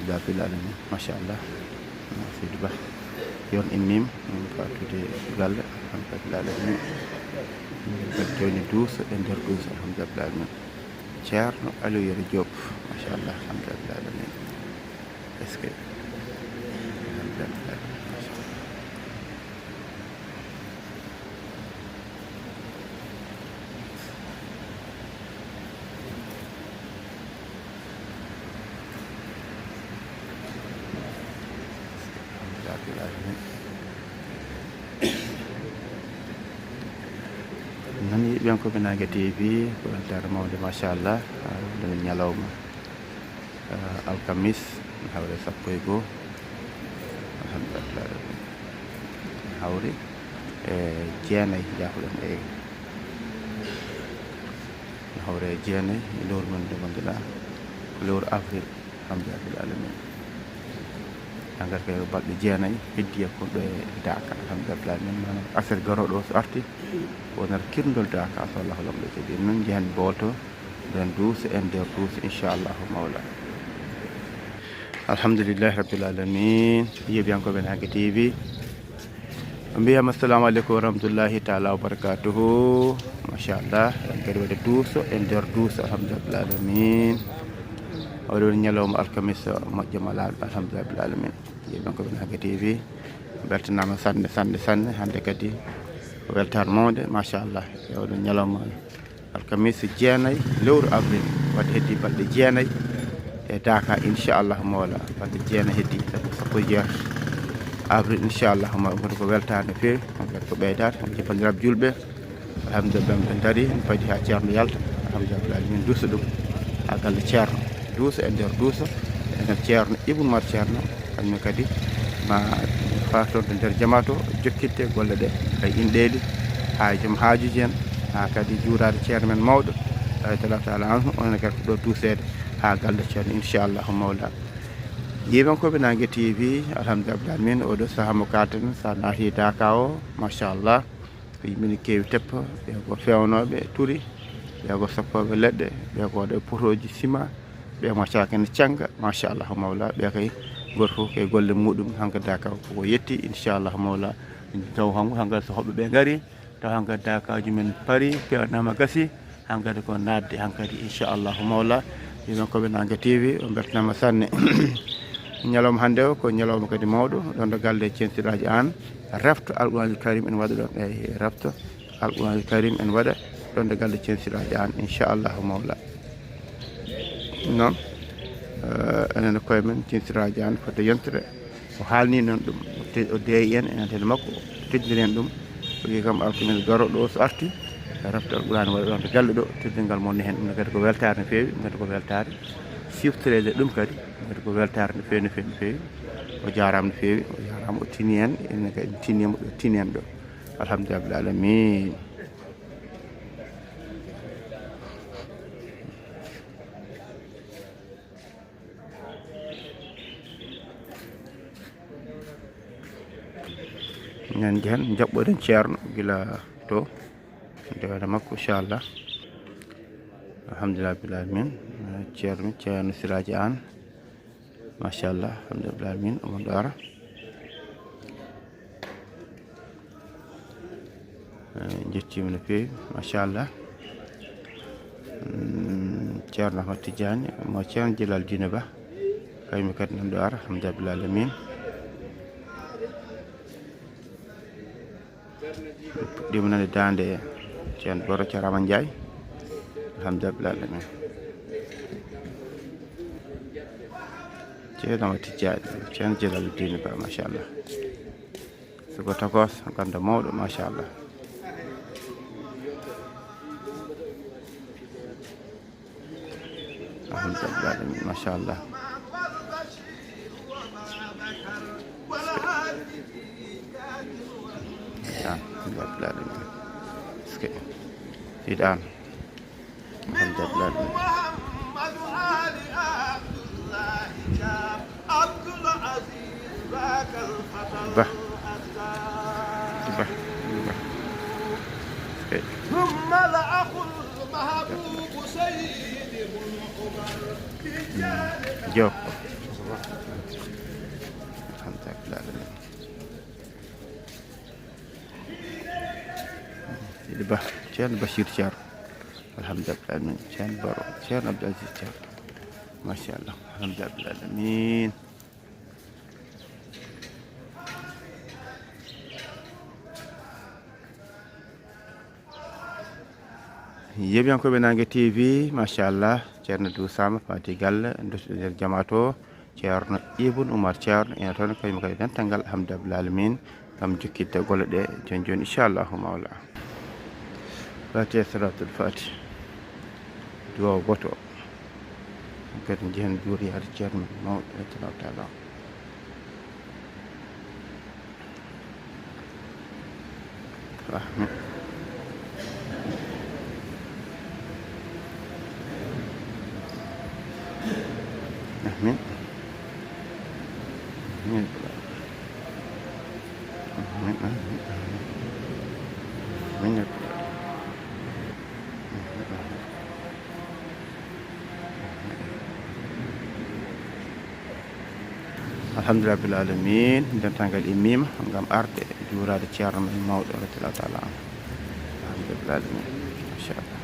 alhamdulillah bil alamin machallah Seydou Ba yon immima min fatude galle alhamdulillah bil alamin kadi joni duuso e nder duuso alhamdulillah bil alamin ceerno Aliou Yero Diop machallah alhamdulillah bil alamin est ce que alhamdulillah bil alamin nani yiɓenkoɓe Nague TV ko weltare mawde machallah nde ñalawma alkamis hawre 11 alhamdulillah hawri e jeenayyi jafoɗen e hawre jeenayyi lewru men nde gonɗiɗa ko lewru avril alhamdulillah bil alamin hankkadi kay balɗe jeenayyi heddi e kon ɗo e Daka alhamdulillah bil alamin manam affaire garoɗo so arti wonata kirndol Daka so Allah lamɗo kadi noon jehen bolto nden duusa e nder duusa inchallahu mawla alhamdulillahi rabbil alamin yeɓiyankoɓe Nague TV mbiyama assalamu aleykum wa rahmatullahi taala wa barakatuhu machallah en kadi waɗa duuso e nder duusa alhamdulillah bil alamin oɗo woni ñalawma alkamisa moƴƴo malaɗo alhamdulillah bil alamin yeɓiyankoɓe Nague TV beltanama sanne sanne sanne hande kadi ko weltare mawde machallah e oɗo ñalawma alkamisa jeenayyi lewru avril wadde heddi balɗe jeenayyi e Daka inchallahu mawla balɗe jeenayyi heddi sappo e jeetati avril inchallahu mawla kadi ko weltare no fewi on kadi ko ɓeydade on jippandiraɓe julɓe alhamdulillah ɓe daari en paadi ha ceerno yalta alhamdulillah bil alamin duusa ɗum ha galle ceerno duusa e nder duusa e nder ceerno Ibou Mar ceerno kañum kadi ma fatorde nder jama to jokkitte golle ɗe kay inɗeli ha joom haajuji en ha kadi juurade ceerno men mawɗo taala taala anhu on kadi ko ɗo duusede ha galle ceerno inchallahu mawla yiɓenkoɓe Nague TV alhamdulillah bil alamin oɗo saaha mo kalten sa naati Daka o machallah ko yimɓe keewi teppa ɓe ko fewnoɓe tuuri ɓe ko sappoɓe leɗɗe ɓe ko waɗa potoji ciment ɓe machallah kene cangga machallahu mawla ɓe kay goto fof kay golle muɗum hanka Daka koko yetti inchallahu mawla taw hankkadi so hoɓɓe ɓe gaari taw hankkadi Dakaji men paari pewnama gasi hankkadi ko nadde hankkadi inchallahu mawla yiɓenkoɓe Nague TV o beltanama sanne ñalawma hande o ko ñalawma kadi mawɗo ɗon ɗo galle centiɗaji an refto alqouranil karim en waɗa ɗon e refto alqouranil karim en waɗa ɗon ɗo galle centiɗaji an inchallahu mawla noon enen koye men cinsiraji an fodde yontere o haalni noon ɗum o deeyi en entede makko teddiri en ɗum o wi kam alkamis garoɗo o so arti refto alqouran waɗa ɗon to galle ɗo teddingal mon hen ɗum kadi ko weltare no fewi ɗum kadi ko weltare siftorede ɗum kadi kadi ko weltare no fewi no fewi no fewi o jarama no fewi o jarama o tini en ene kadi tinima ɗo tini en ɗo alhamdulillah bil alamin ñan jehen jaɓɓoɗen ceerno gila to ndewere makko inchallah alhamdulillah bil alamin ceerno Siraji an machallah alhamdulillah bil alamin omon ɗo ara jettima no fewi machallah ceerno Ahmad Tidiane mo ceerno Djilal Dine Ba kaymi kadi nan ɗo ara alhamdulillah bil alamin puɗɗima nande dande ceerno Boro Thiarama Ndiaye alhamdulillah bil alamin ceerno Ahmad Tidiane ceerno Djilal Dine Ba machallah soko tagos ganda mawɗo machallah alhamdulillah bil alamin machallah alhamdulillah bil alamin sidan alhamdulillah bil alamin bah ثم الأخ المحبوب سيد عمر جو Ba Ceerno Bachir Thiaro alhamdulillah alamin Ceerno Baro Ceerno Abdou Aziz Thiaro machallah alhamdulillah alamin yeɓiyankoɓe Nangue TV machallah Ceerno Dusama Fati Galle duttuɗo nder jamato Ceerno Ibn Oumar Ceerno ene toon kañum kadi dental alhamdulillah alamin gam jokkidde golle ɗe joni joni inchallahu mawla fati salatul fati duwaw goto kadi jehen juuri hade Ceerno mawɗo radiallahu taala amin amin amin amin amin amin alhamdulillah bil alamin dentangal immima gam arde juurade Ceerno men mawɗo radiallahu taala an alhamdulillah bil alamin machallah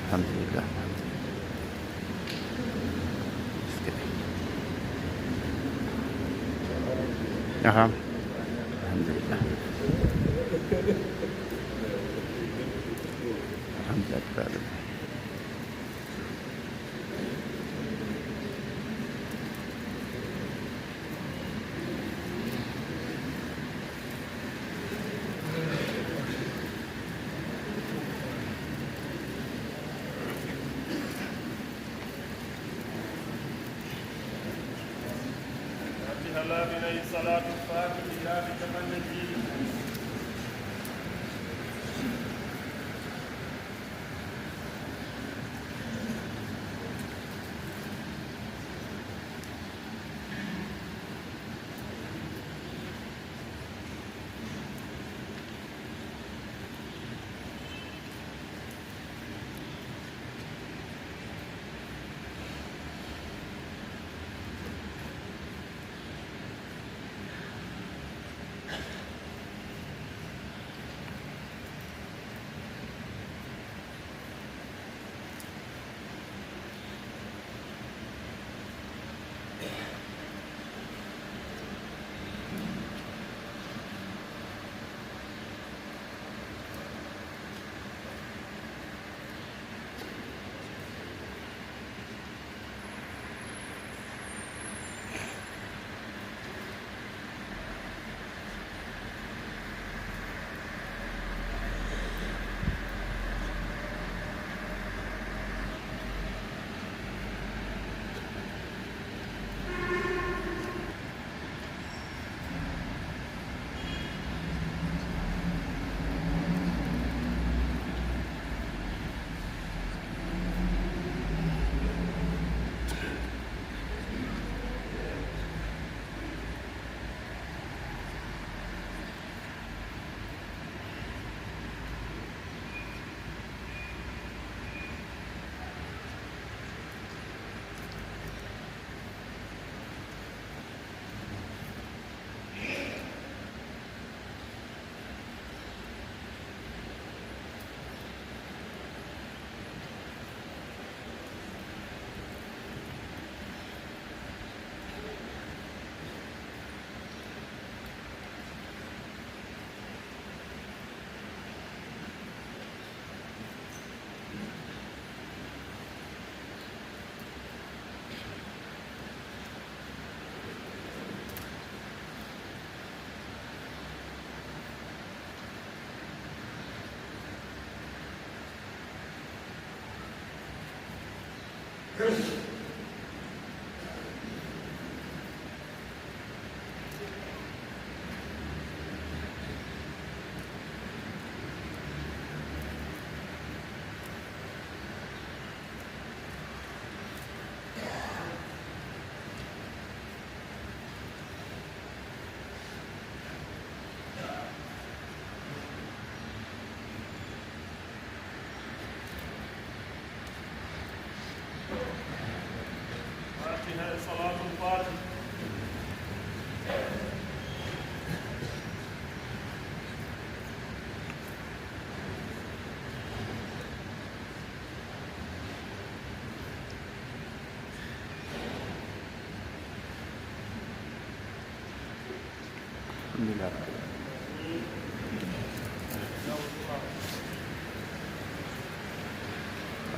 alhamdulillah aha alhamdulillah alhamdulillah bil alamin صلاة الفاتحة إلى بتمنى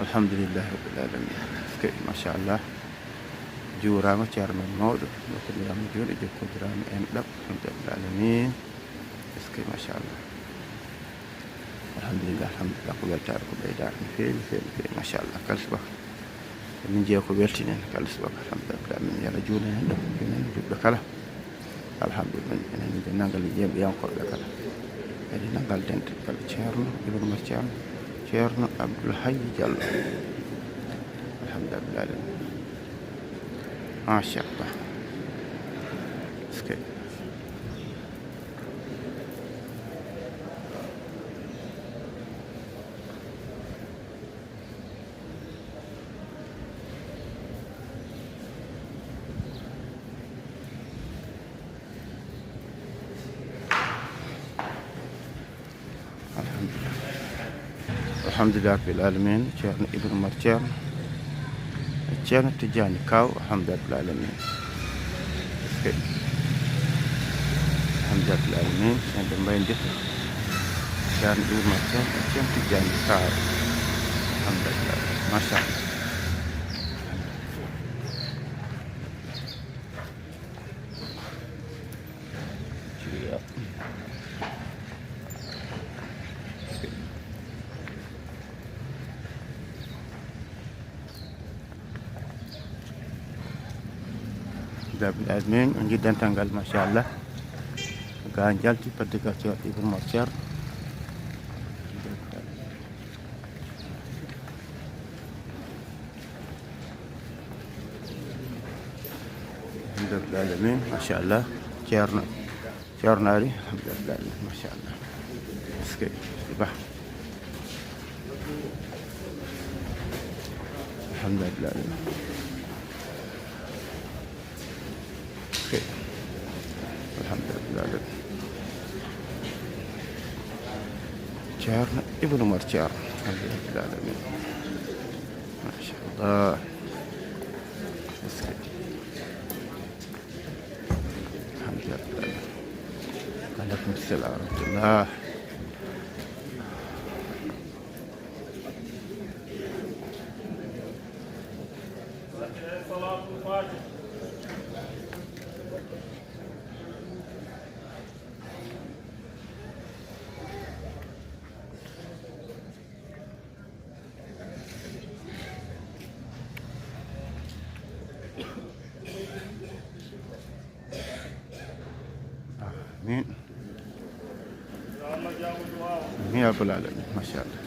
alhamdulillahi rabbil alamin ke machallah juurama ceerno men mawɗo nokkodirama juuɗe jokkodirama en ɗam rabbil alamin machallah alhamdulillah alhamdulillah ko weltare ko ɓeydare no feewi feewi feewi machallah kala subaka min jeeya ko weltinen kala subaka alhamdulillah min yala juuɗe hen ɗo minen juɓɓe kala alhamdulillah enen de nangal jeeɓe yankoɓe kala edi nangal dente kala ceerno Ibrahima ceerno Abdoul Hayy Diallo alhamdulillah machallah alhamdulillah rabbil alamin ceerno Ibrahima ceerno Tidiane Kaw alhamdulillah alamin alhamdulillah rabbil alamin en ɓe mbayndirta ceerno Ibrahima ceerno Tidiane Kaw alhamdulillah machallah rabbil alamin on jiddantal ngal machallah ga jalti padde ga ceerno Ibrahima ceerno rabbil alamin machallah ceerno ari alhamdulillah machallah ba alhamdulillah alhamdulillah ceerno Ibrahima ceerno alhamdulillah alamin machallah alhamdulillah aleykum salam wa rahmatullah amin amin ya rabbal alamin machallah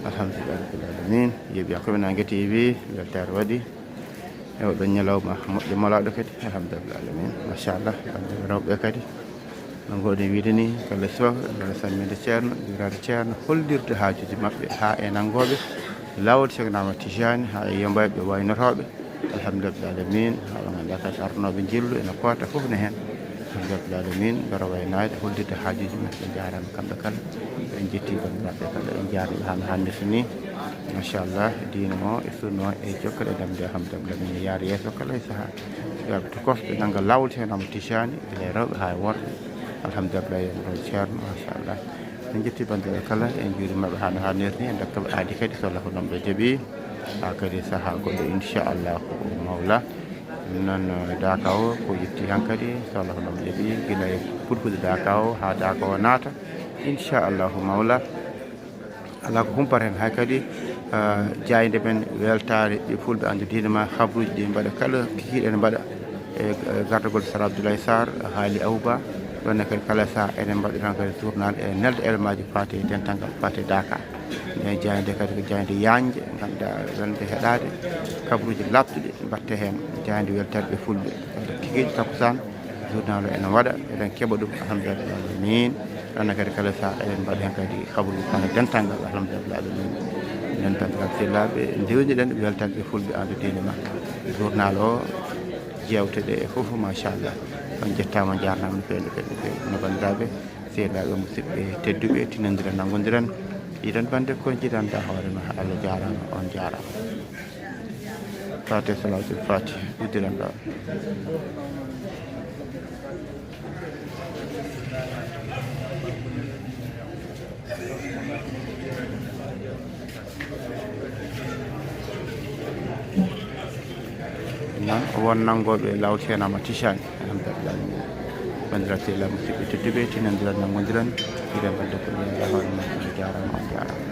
alhamdulillah rabbil alamin yeeɓi yakoɓe Nangue TV weltare waɗi e oɗon ñalawma moƴƴo malaɗo kadi alhamdulillah alamin machallah rewɓe kadi no ngoɗen wiide ni kala subaka wala samminde ceerno jirade ceerno hollirde haajuji mabɓe ha e nangoɓe lawol cegnama Tijani ha e yombayɓe waynotoɓe alhamdulillah alamin haɗa ganduɗa kadi arnoɓe jillu ene koota foof ne hen alhamdulillah alamin mbara waynade hollirde haajuji men ɓe jarama kamɓe kala en jetti bandiraɓe kala en jarɓe hano hannirta ni machallah diine o e sunno o e jokkere damde alhamdulillah min yaara yeeso kala e saaha yaɓe to kosɓe nanggal lawol cegnama Tijani ele rewɓe ha e worɓe alhamdulillah en ceerno machallah en jetti bandiraɓe kala en juurimaɓe hano hannirta ni en dokkaɓe aadi kadi so Allah ko ɗon ɓe jaaɓi ha kadi saaha goɗɗo inchallah mawla non Daka o ko yetti hankadi so Allah ko ɗon ɓe jaaɓi guila e pulfude Daka o ha Daka o naata inchallahu mawla ala ko humpata hen hay kadi jayde men weltare ɓe fulɓe andudinema habruji ɗi mbaɗa kala kikiɗe ene mbaɗa e gardagol Sara Abdoulaye Sarr haali Awba ɗonne kadi kala saaha enen mbaɗi tan kadi tournal e nelde élément ji fate dentalngal fate Daka e jayde kadi ko jayde yanje ganduɗa welde heɗade kabruji labtuɗe mbatte hen jayde weltare ɓe fulɓe kadi kikiɗe takusan journal o ene waɗa eɗen keeɓa ɗum alhamdulillah alamin ɗonne kadi kala saaha eɗen mbaɗi hen kadi kabruji fate dentalngal alhamdulillah alamin enen bandiraɓe sehilaɓe dewniɗen weltare ɓe fulɓe andudinema journal o jewteɗe e foof machallah on jettama jarnama no fewi no fewi no fewi no bandiraɓe sehilaɓe musidɓe tedduɓe tinodiren nanggodiren idan bande ko jidanta hoore ma Allah jarama on jarama fate salatul fati udiran ɗo non won nangoɓe lawtenama ticani alhamdulillah bandiratel musidɓe tedduɓe tinandiran nangodiran iɗen badde ko ɗiya hoore ma Allah jarama on jarama